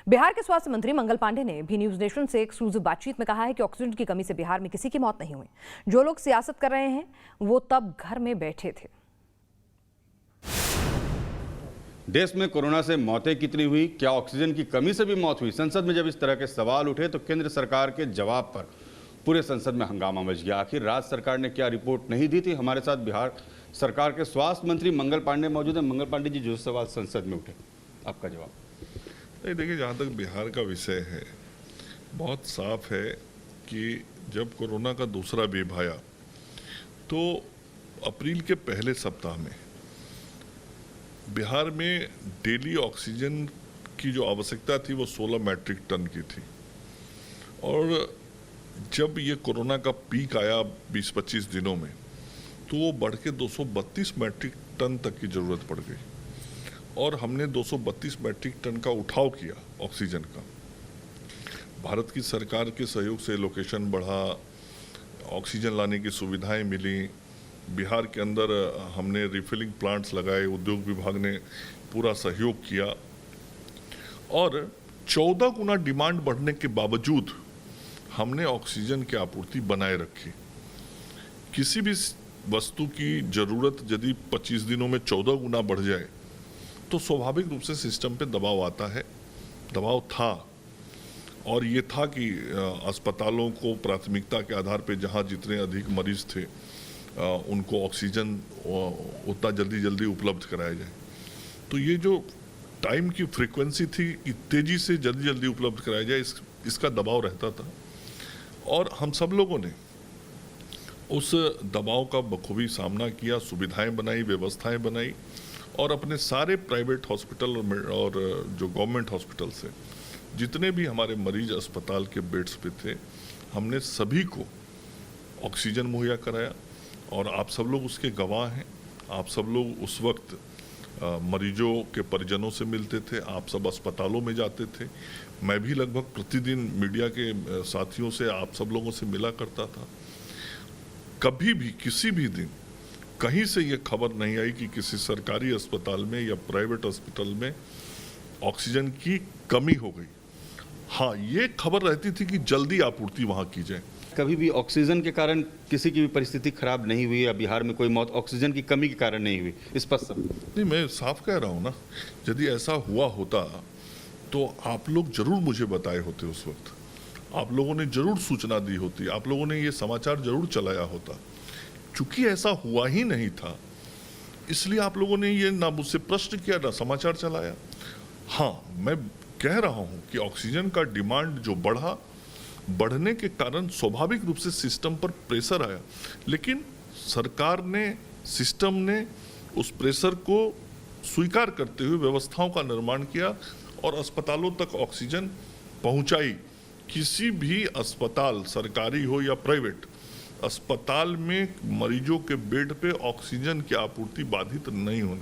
बिहार के स्वास्थ्य मंत्री मंगल पांडे ने भी न्यूज नेशन से एक एक्सक्लूसिव बातचीत में कहा है कि ऑक्सीजन की कमी से बिहार में किसी की मौत नहीं हुई। जो लोग सियासत कर रहे हैं वो तब घर में बैठे थे। देश में कोरोना से मौतें कितनी हुई, क्या ऑक्सीजन की कमी से भी मौत हुई? संसद में जब इस तरह के सवाल उठे तो केंद्र सरकार के जवाब पर पूरे संसद में हंगामा मच गया। आखिर राज्य सरकार ने क्या रिपोर्ट नहीं दी थी? हमारे साथ बिहार सरकार के स्वास्थ्य मंत्री मंगल पांडे मौजूद हैं। मंगल पांडे जी, जो सवाल संसद में उठे, आपका जवाब। नहीं, देखिए, जहाँ तक बिहार का विषय है, बहुत साफ है कि जब कोरोना का दूसरा वेव आया तो अप्रैल के पहले सप्ताह में बिहार में डेली ऑक्सीजन की जो आवश्यकता थी वो 16 मैट्रिक टन की थी। और जब ये कोरोना का पीक आया 20-25 दिनों में, तो वो बढ़ के 232 मैट्रिक टन तक की ज़रूरत पड़ गई और हमने 232 मैट्रिक टन का उठाव किया ऑक्सीजन का। भारत की सरकार के सहयोग से लोकेशन बढ़ा, ऑक्सीजन लाने की सुविधाएं मिली। बिहार के अंदर हमने रिफिलिंग प्लांट्स लगाए, उद्योग विभाग ने पूरा सहयोग किया और 14 गुना डिमांड बढ़ने के बावजूद हमने ऑक्सीजन की आपूर्ति बनाए रखी। किसी भी वस्तु की जरूरत यदि 25 दिनों में 14 गुना बढ़ जाए तो स्वाभाविक रूप से सिस्टम पे दबाव आता है। दबाव था और ये था कि अस्पतालों को प्राथमिकता के आधार पे जहाँ जितने अधिक मरीज थे उनको ऑक्सीजन उतना जल्दी उपलब्ध कराया जाए। तो ये जो टाइम की फ्रीक्वेंसी थी कि तेजी से जल्दी उपलब्ध कराया जाए, इसका दबाव रहता था और हम सब लोगों ने उस दबाव का बखूबी सामना किया, सुविधाएं बनाई, व्यवस्थाएं बनाई और अपने सारे प्राइवेट हॉस्पिटल और जो गवर्नमेंट हॉस्पिटल से जितने भी हमारे मरीज अस्पताल के बेड्स पे थे, हमने सभी को ऑक्सीजन मुहैया कराया और आप सब लोग उसके गवाह हैं। आप सब लोग उस वक्त मरीजों के परिजनों से मिलते थे, आप सब अस्पतालों में जाते थे। मैं भी लगभग प्रतिदिन मीडिया के साथियों से, आप सब लोगों से मिला करता था। कभी भी किसी भी दिन कहीं से ये खबर नहीं आई कि किसी सरकारी अस्पताल में या प्राइवेट हॉस्पिटल में ऑक्सीजन की कमी हो गई। हाँ, ये खबर रहती थी कि जल्दी आपूर्ति वहाँ की जाए। कभी भी ऑक्सीजन के कारण किसी की भी परिस्थिति खराब नहीं हुई या बिहार में कोई मौत ऑक्सीजन की कमी के कारण नहीं हुई, स्पष्ट? नहीं, मैं साफ कह रहा हूँ ना, यदि ऐसा हुआ होता तो आप लोग जरूर मुझे बताए होते। उस वक्त आप लोगों ने जरूर सूचना दी होती, आप लोगों ने ये समाचार जरूर चलाया होता। चूंकि ऐसा हुआ ही नहीं था, इसलिए आप लोगों ने ये ना मुझसे प्रश्न किया ना समाचार चलाया। हाँ, मैं कह रहा हूँ कि ऑक्सीजन का डिमांड जो बढ़ने के कारण स्वाभाविक रूप से सिस्टम पर प्रेशर आया, लेकिन सरकार ने, सिस्टम ने उस प्रेशर को स्वीकार करते हुए व्यवस्थाओं का निर्माण किया और अस्पतालों तक ऑक्सीजन पहुंचाई। किसी भी अस्पताल, सरकारी हो या प्राइवेट, अस्पताल में मरीजों के बेड पे ऑक्सीजन की आपूर्ति बाधित नहीं होने